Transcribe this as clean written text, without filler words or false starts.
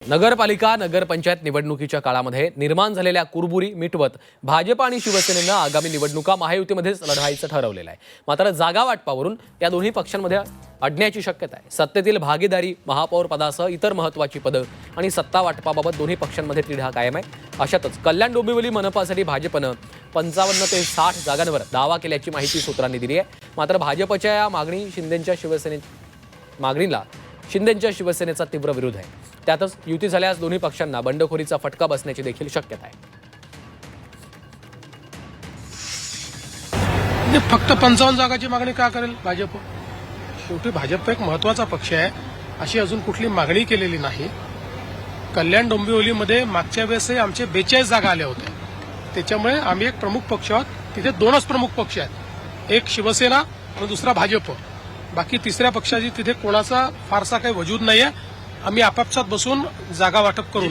नगरपालिका नगरपंचायत निवडणुकीच्या काळामध्ये निर्माण झालेल्या कुरबुरी मिटवत भाजप आणि शिवसेनेनं आगामी निवडणुका महायुतीमध्येच लढवायचं ठरवलेलं आहे। मात्र जागा वाटपावरून या दोन्ही पक्षांमध्ये अडण्याची शक्यता आहे। सत्तेतील भागीदारी, महापौर पदासह इतर महत्त्वाची पदं आणि सत्ता वाटपाबाबत दोन्ही पक्षांमध्ये तिढा कायम आहे। अशातच कल्याण डोंबिवली मनपासाठी भाजपनं 55 ते 60 जागांवर दावा केल्याची माहिती सूत्रांनी दिली आहे। मात्र भाजपच्या या मागणीला शिंदेंच्या शिवसेनेचा तीव्र विरोध आहे। त्यातच युती झाल्यास दोन्ही पक्षांना बंडखोरीचा फटका बसण्याची देखील शक्यता आहे। फक्त 55 जागाची मागणी का करेल भाजप? शेवटी भाजप एक महत्वाचा पक्ष आहे, अशी अजून कुठली मागणी केलेली नाही। कल्याण डोंबिवलीमध्ये मागच्या वेळेसही आमचे 42 जागा आल्या होत्या, त्याच्यामुळे आम्ही एक प्रमुख पक्ष आहोत। तिथे दोनच प्रमुख पक्ष आहेत, एक शिवसेना आणि दुसरा भाजप। बाकी तिसऱ्या पक्षाची तिथे कोणाचा फारसा काही वजूद नाहीये। आम्ही आपापसात बसून जागा वाटप करू।